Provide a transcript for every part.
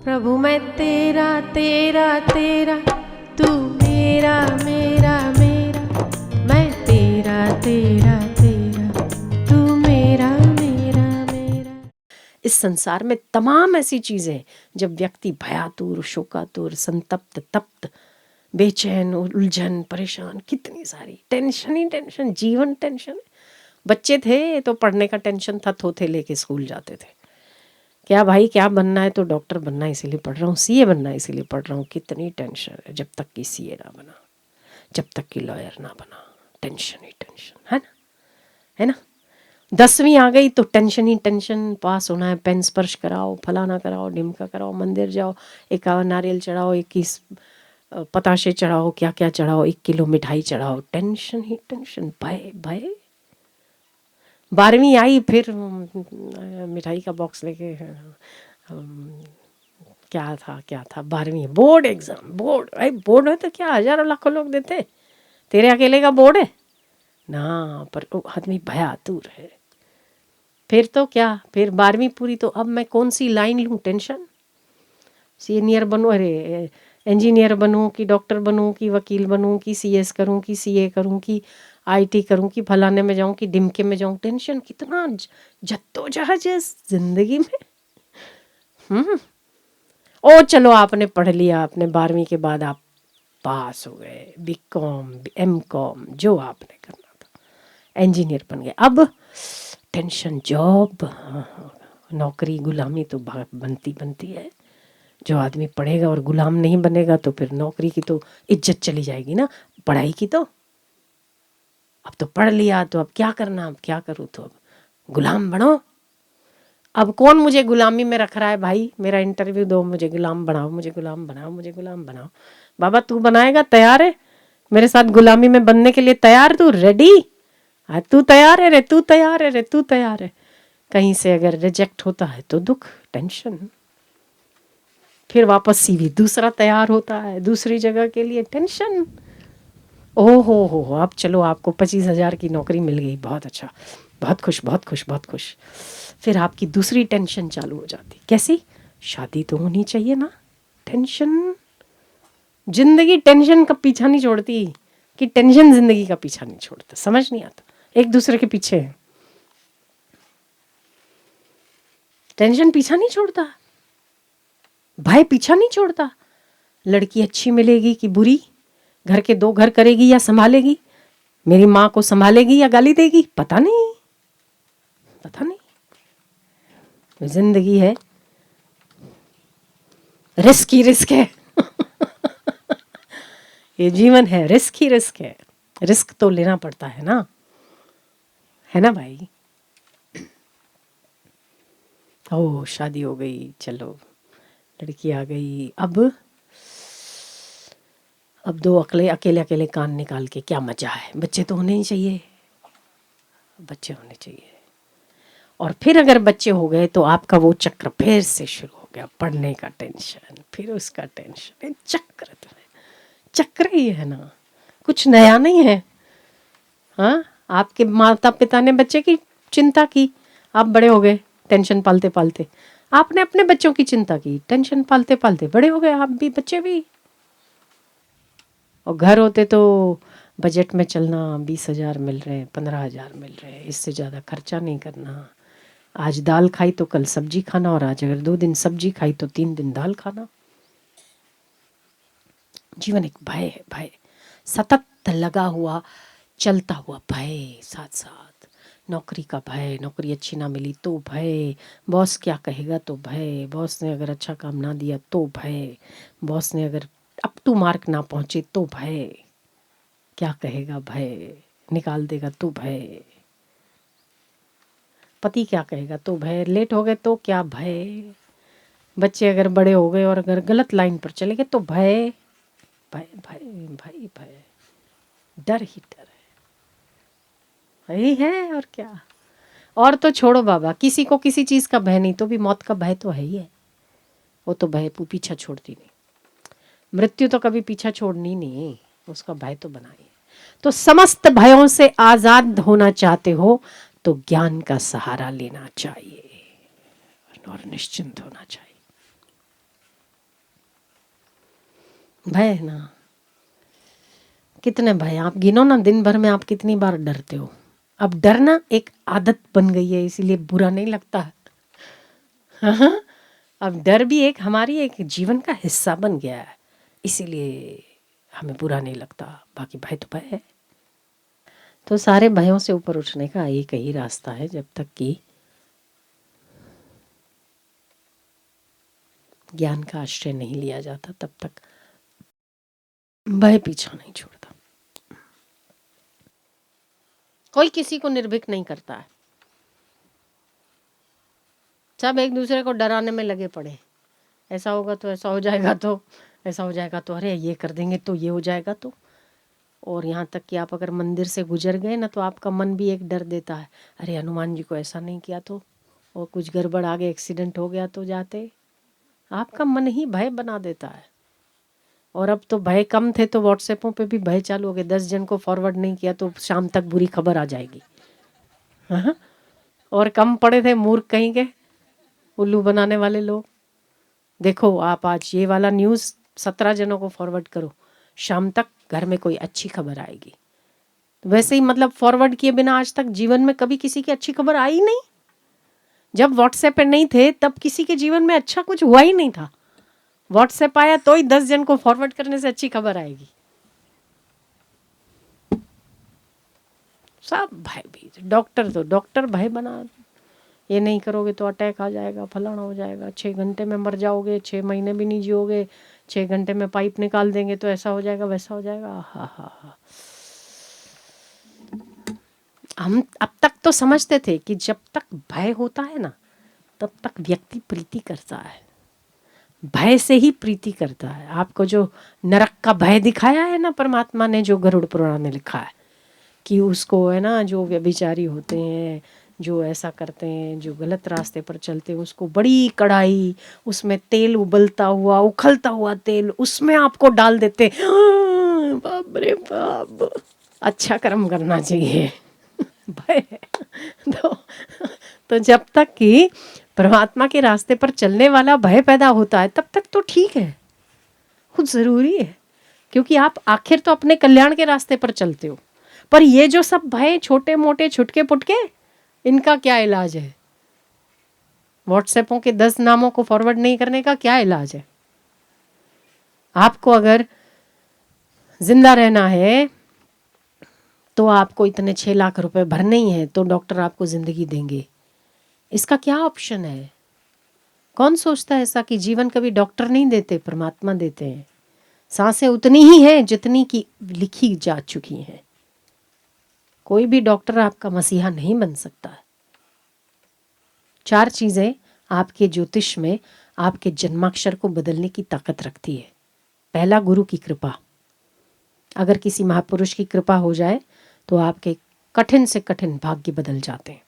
प्रभु मैं तेरा तेरा तेरा, तू मेरा मेरा मेरा, मैं तेरा तेरा तेरा, तू मेरा मेरा मेरा। इस संसार में तमाम ऐसी चीजें जब व्यक्ति भयातुर, शोकातुर, संतप्त, तप्त, बेचैन, उलझन, परेशान, कितनी सारी टेंशन ही टेंशन, जीवन टेंशन। बच्चे थे तो पढ़ने का टेंशन था, थोथे लेके स्कूल जाते थे। क्या भाई क्या बनना है? तो डॉक्टर बनना है इसीलिए पढ़ रहा हूँ, सीए बनना है इसीलिए पढ़ रहा हूँ। कितनी टेंशन है, जब तक कि सीए ना बना, जब तक कि लॉयर ना बना, टेंशन ही टेंशन है ना, है ना। 10वीं आ गई तो टेंशन ही टेंशन, पास होना है, पेन स्पर्श कराओ, फलाना कराओ, ढिमका कराओ, मंदिर जाओ, 51 नारियल चढ़ाओ, 21 पताशे चढ़ाओ, क्या क्या चढ़ाओ, 1 किलो मिठाई चढ़ाओ, टेंशन ही टेंशन, भय भय। 12वीं आई फिर मिठाई का बॉक्स लेके, क्या था 12वीं बोर्ड एग्जाम। बोर्ड भाई बोर्ड में तो क्या हजारों लाखों लोग देते, तेरे अकेले का बोर्ड है ना, पर आदमी भयातुर है। फिर तो क्या, फिर 12वीं पूरी तो अब मैं कौन सी लाइन लूँ? टेंशन। सीनियर बनूँ, अरे इंजीनियर बनूँ कि डॉक्टर बनूँ कि वकील बनूँ कि सीएस करूँ कि सीए करूँ कि आईटी करूँ कि फलाने में जाऊँ कि ढिमके में जाऊँ। टेंशन कितना जद्दोजहद है जिंदगी में। ओ चलो आपने पढ़ लिया, अपने 12वीं के बाद आप पास हो गए, बीकॉम एमकॉम जो आपने करना था, इंजीनियर बन गए। अब टेंशन, जॉब, नौकरी, गुलामी तो बनती है। जो आदमी पढ़ेगा और गुलाम नहीं बनेगा तो फिर नौकरी की तो इज्जत चली जाएगी ना, पढ़ाई की तो। अब तो पढ़ लिया तो अब क्या करना, अब क्या करूँ, तो अब गुलाम बनो। अब कौन मुझे गुलामी में रख रहा है भाई? मेरा इंटरव्यू दो, मुझे गुलाम बनाओ, मुझे गुलाम बनाओ, मुझे गुलाम बनाओ। बाबा तू बनाएगा? तैयार है मेरे साथ गुलामी में बनने के लिए? तैयार? तू रेडी? तू तैयार है रे, तू तैयार है रे, तू तैयार है? कहीं से अगर रिजेक्ट होता है तो दुख, टेंशन, फिर वापस सीवी दूसरा तैयार होता है दूसरी जगह के लिए, टेंशन। ओह हो, अब चलो आपको 25,000 की नौकरी मिल गई, बहुत अच्छा, बहुत खुश बहुत खुश बहुत खुश। फिर आपकी दूसरी टेंशन चालू हो जाती। कैसी? शादी तो होनी चाहिए ना, टेंशन। जिंदगी टेंशन का पीछा नहीं छोड़ती, कि टेंशन जिंदगी का पीछा नहीं छोड़ता। समझ नहीं आता, एक दूसरे के पीछे है। टेंशन पीछा नहीं छोड़ता, भय पीछा नहीं छोड़ता। लड़की अच्छी मिलेगी कि बुरी, घर के 2 घर करेगी या संभालेगी, मेरी माँ को संभालेगी या गाली देगी, पता नहीं, पता नहीं। जिंदगी है, रिस्क ही रिस्क है। ये जीवन है, रिस्क ही रिस्क है। रिस्क तो लेना पड़ता है ना, है ना भाई। ओ शादी हो गई, चलो लड़की आ गई। अब 2 अकेले अकेले कान निकाल के क्या मजा है? बच्चे तो होने ही चाहिए, बच्चे होने चाहिए। और फिर अगर बच्चे हो गए तो आपका वो चक्र फिर से शुरू हो गया, पढ़ने का टेंशन, फिर उसका टेंशन, चक्र तो है, चक्र ही है ना, कुछ नया नहीं है। हाँ, आपके माता पिता ने बच्चे की चिंता की, आप बड़े हो गए टेंशन पालते पालते। आपने अपने बच्चों की चिंता की, टेंशन पालते पालते बड़े हो गए आप भी, बच्चे भी। और घर होते तो बजट में चलना, 20,000 मिल रहे, 15,000 मिल रहे, इससे ज़्यादा खर्चा नहीं करना। आज दाल खाई तो कल सब्जी खाना, और आज अगर 2 दिन सब्जी खाई तो 3 दिन दाल खाना। जीवन एक भय है, भय, सतत लगा हुआ चलता हुआ भय। साथ साथ नौकरी का भय, नौकरी अच्छी ना मिली तो भय, बॉस क्या कहेगा तो भय, बॉस ने अगर अच्छा काम ना दिया तो भय, बॉस ने अगर अप टू मार्क ना पहुंचे तो भय, क्या कहेगा भय, निकाल देगा तो भय, पति क्या कहेगा तो भय, लेट हो गए तो क्या भय, बच्चे अगर बड़े हो गए और अगर गलत लाइन पर चले गए तो भय, भय भय भय भय, डर ही डर है, यही है और क्या। और तो छोड़ो बाबा, किसी को किसी चीज़ का भय नहीं, तो भी मौत का भय तो है ही है। वो तो भय पीछा छोड़ती नहीं, मृत्यु तो कभी पीछा छोड़नी नहीं, उसका भय तो बनाइए। तो समस्त भयों से आज़ाद होना चाहते हो तो ज्ञान का सहारा लेना चाहिए और निश्चिंत होना चाहिए। भय है ना, कितने भय आप गिनो ना, दिन भर में आप कितनी बार डरते हो। अब डरना एक आदत बन गई है, इसीलिए बुरा नहीं लगता। हाँ, अब डर भी एक हमारी एक जीवन का हिस्सा बन गया है, इसीलिए हमें बुरा नहीं लगता। बाकी भय तो भय है। तो सारे भयों से ऊपर उठने का एक ही रास्ता है, जब तक कि ज्ञान का आश्रय नहीं लिया जाता तब तक भय पीछा नहीं छोड़ता। कोई किसी को निर्भीक नहीं करता है, सब एक दूसरे को डराने में लगे पड़े। ऐसा होगा तो ऐसा हो जाएगा, तो ऐसा हो जाएगा, तो अरे ये कर देंगे तो ये हो जाएगा। तो और यहाँ तक कि आप अगर मंदिर से गुजर गए ना, तो आपका मन भी एक डर देता है, अरे हनुमान जी को ऐसा नहीं किया तो, और कुछ गड़बड़ आगे एक्सीडेंट हो गया तो जाते। आपका मन ही भय बना देता है। और अब तो भय कम थे तो व्हाट्सएपों पे भी भय चालू हो गए, 10 जन को फॉरवर्ड नहीं किया तो शाम तक बुरी खबर आ जाएगी। हाँ? और कम पड़े थे मूर्ख कहीं के उल्लू बनाने वाले लोग। देखो आप आज ये वाला न्यूज़ 17 जनों को फॉरवर्ड करो, शाम तक घर में कोई अच्छी खबर आएगी। तो वैसे ही मतलब फॉरवर्ड किए बिना आज तक जीवन में कभी किसी की अच्छी खबर आई नहीं। जब व्हाट्सएप पे नहीं थे तब किसी के जीवन में अच्छा कुछ हुआ ही नहीं था। व्हाट्सएप आया तो ही 10 जन को फॉरवर्ड करने से अच्छी खबर आएगी। सब भय भी, डॉक्टर तो डॉक्टर भय बना, ये नहीं करोगे तो अटैक आ जाएगा, फलाना हो जाएगा, 6 घंटे में मर जाओगे, 6 महीने भी नहीं जियोगे, 6 घंटे में पाइप निकाल देंगे तो ऐसा हो जाएगा, वैसा हो जाएगा। हा हा हा। हम अब तक तो समझते थे कि जब तक भय होता है ना, तब तक व्यक्ति प्रीति करता है, भय से ही प्रीति करता है। आपको जो नरक का भय दिखाया है ना परमात्मा ने, जो गरुड़ पुराण में लिखा है कि उसको है ना, जो व्यभिचारी होते हैं, जो ऐसा करते हैं, जो गलत रास्ते पर चलते हैं, उसको बड़ी कढ़ाई, उसमें तेल उबलता हुआ, उखलता हुआ तेल, उसमें आपको डाल देते। बाप रे बाप, अच्छा कर्म करना चाहिए। भय तो, तो जब तक कि परमात्मा के रास्ते पर चलने वाला भय पैदा होता है तब तक तो ठीक है, खुद ज़रूरी है, क्योंकि आप आखिर तो अपने कल्याण के रास्ते पर चलते हो। पर ये जो सब भय छोटे मोटे छुटके पुटके, इनका क्या इलाज है? व्हाट्सएपों के 10 नामों को फॉरवर्ड नहीं करने का क्या इलाज है? आपको अगर जिंदा रहना है तो आपको इतने 6 लाख रुपए भरने ही है, तो डॉक्टर आपको जिंदगी देंगे। इसका क्या ऑप्शन है? कौन सोचता है ऐसा कि जीवन कभी डॉक्टर नहीं देते, परमात्मा देते हैं। सांसें उतनी ही हैं जितनी की लिखी जा चुकी हैं। कोई भी डॉक्टर आपका मसीहा नहीं बन सकता है। 4 चीज़ें आपके ज्योतिष में आपके जन्माक्षर को बदलने की ताकत रखती है। पहला, गुरु की कृपा। अगर किसी महापुरुष की कृपा हो जाए तो आपके कठिन से कठिन भाग्य बदल जाते हैं।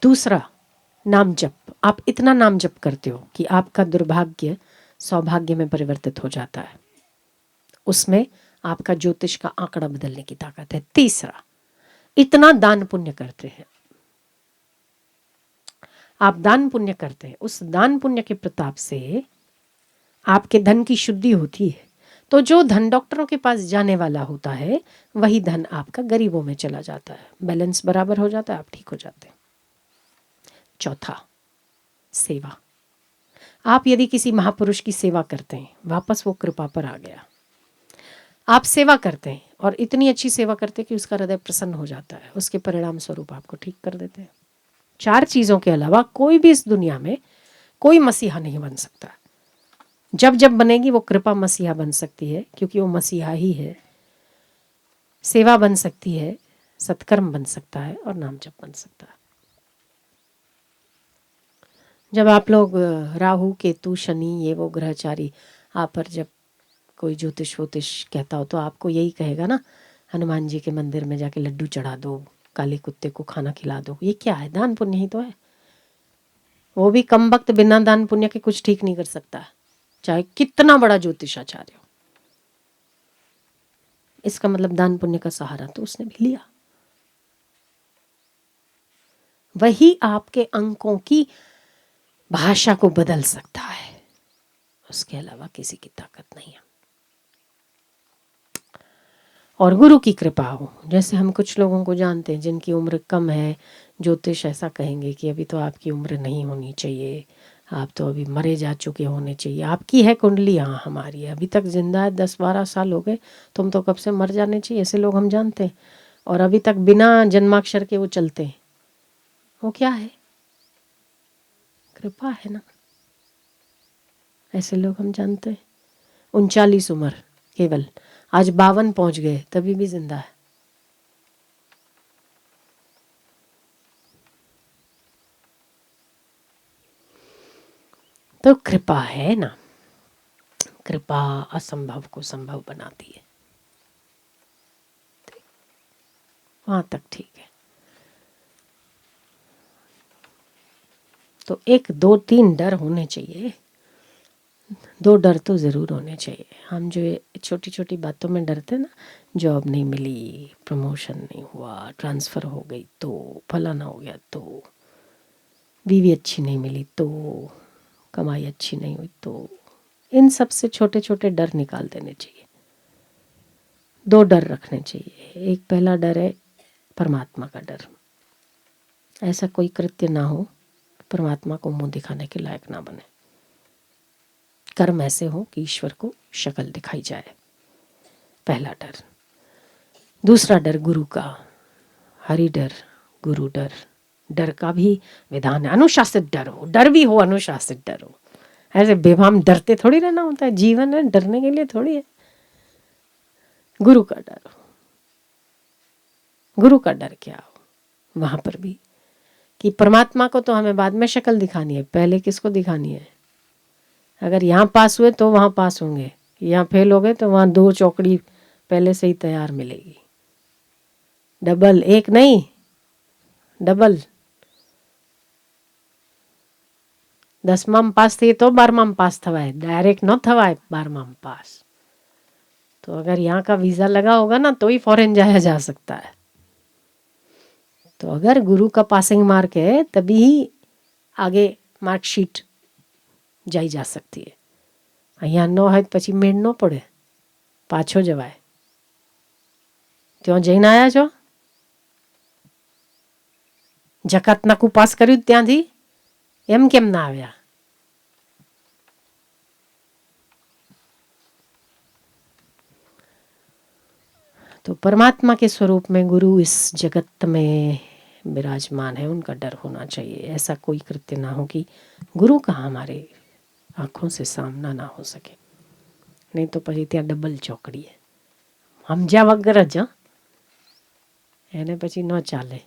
दूसरा, नाम जप। आप इतना नाम जप करते हो कि आपका दुर्भाग्य सौभाग्य में परिवर्तित हो जाता है। उसमें आपका ज्योतिष का आंकड़ा बदलने की ताकत है। तीसरा, इतना दान पुण्य करते हैं आप, दान पुण्य करते हैं, उस दान पुण्य के प्रताप से आपके धन की शुद्धि होती है। तो जो धन डॉक्टरों के पास जाने वाला होता है, वही धन आपका गरीबों में चला जाता है, बैलेंस बराबर हो जाता है, आप ठीक हो जाते हैं। चौथा, सेवा। आप यदि किसी महापुरुष की सेवा करते हैं, वापस वो कृपा पर आ गया। आप सेवा करते हैं और इतनी अच्छी सेवा करते हैं कि उसका हृदय प्रसन्न हो जाता है, उसके परिणाम स्वरूप आपको ठीक कर देते हैं। 4 चीज़ों के अलावा कोई भी इस दुनिया में कोई मसीहा नहीं बन सकता। जब जब बनेगी वो कृपा मसीहा बन सकती है, क्योंकि वो मसीहा ही है। सेवा बन सकती है, सत्कर्म बन सकता है, और नाम जप बन सकता है। जब आप लोग राहु केतु शनि ये वो ग्रहचारी आप पर जब कोई ज्योतिष वोतिष कहता हो, तो आपको यही कहेगा ना, हनुमान जी के मंदिर में जाके लड्डू चढ़ा दो, काले कुत्ते को खाना खिला दो। ये क्या है? दान पुण्य ही तो है। वो भी कम वक्त बिना दान पुण्य के कुछ ठीक नहीं कर सकता, चाहे कितना बड़ा ज्योतिषाचार्य हो। इसका मतलब दान पुण्य का सहारा तो उसने भी लिया। वही आपके अंकों की भाषा को बदल सकता है, उसके अलावा किसी की ताकत नहीं है। और गुरु की कृपा हो। जैसे हम कुछ लोगों को जानते हैं जिनकी उम्र कम है, ज्योतिष ऐसा कहेंगे कि अभी तो आपकी उम्र नहीं होनी चाहिए, आप तो अभी मरे जा चुके होने चाहिए। आपकी है कुंडली, हाँ हमारी है, अभी तक जिंदा है, 10-12 साल हो गए, तुम तो कब से मर जाने चाहिए, ऐसे लोग हम जानते हैं। और अभी तक बिना जन्माक्षर के वो चलते हैं। वो क्या है? कृपा है ना। ऐसे लोग हम जानते हैं। 39 उम्र केवल, आज 52 पहुंच गए, तभी भी जिंदा है। तो कृपा है ना। कृपा असंभव को संभव बनाती है। वहां तक ठीक है। तो 1 2 3 डर होने चाहिए। 2 डर तो ज़रूर होने चाहिए। हम जो छोटी छोटी बातों में डरते ना, जॉब नहीं मिली, प्रमोशन नहीं हुआ, ट्रांसफ़र हो गई तो, फलाना हो गया तो, बीवी अच्छी नहीं मिली तो, कमाई अच्छी नहीं हुई तो, इन सब से छोटे छोटे डर निकाल देने चाहिए। 2 डर रखने चाहिए। एक पहला डर है परमात्मा का डर। ऐसा कोई कृत्य ना हो परमात्मा को मुंह दिखाने के लायक ना बने। कर्म ऐसे हो कि ईश्वर को शक्ल दिखाई जाए, पहला डर। दूसरा डर गुरु का, हरि डर, गुरु डर। डर का भी विधान है, अनुशासित डर हो, डर भी हो, अनुशासित डर हो। ऐसे बेफाम डरते थोड़ी रहना होता है, जीवन है डरने के लिए थोड़ी है। गुरु का डर हो। गुरु का डर क्या हो वहां पर भी, कि परमात्मा को तो हमें बाद में शक्ल दिखानी है, पहले किसको दिखानी है? अगर यहाँ पास हुए तो वहाँ पास होंगे, यहाँ फेल हो गए तो वहाँ 2 चौकड़ी पहले से ही तैयार मिलेगी। डबल, एक नहीं डबल। 10मां पास थी तो 12मां पास थवाए, डायरेक्ट न थवाए 12मां पास। तो अगर यहाँ का वीज़ा लगा होगा ना तो ही फॉरेन जाया जा सकता है। तो अगर गुरु का पासिंग मार्क है तभी ही आगे मार्कशीट जाई जा सकती है। અહીંયા ન હોય પછી મેળ ન પડે, પાછો જવાય। ત્યાં જઈને આવ્યા છો? જકાત નાકું પાસ કર્યું ત્યાંથી એમ કેમ ના આવ્યા? तो परमात्मा के स्वरूप में गुरु इस जगत में विराजमान है, उनका डर होना चाहिए। ऐसा कोई कृत्य ना हो कि गुरु का हमारे आँखों से सामना ना हो सके। नहीं तो પછી ત્યાં ડબલ ચોકડી है, સમજ્યા વગર જ એને પછી ન ચાલે,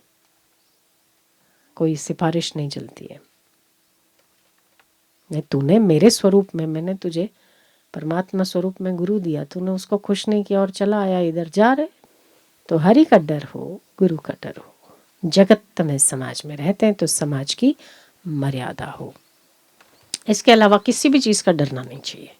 कोई सिफारिश नहीं चलती है। नहीं, तूने मेरे स्वरूप में, मैंने तुझे परमात्मा स्वरूप में गुरु दिया, तूने उसको खुश नहीं किया और चला आया इधर, जा रहे। तो हरि का डर हो, गुरु का डर हो। जगत में समाज में रहते हैं तो समाज की मर्यादा हो, इसके अलावा किसी भी चीज़ का डरना नहीं चाहिए।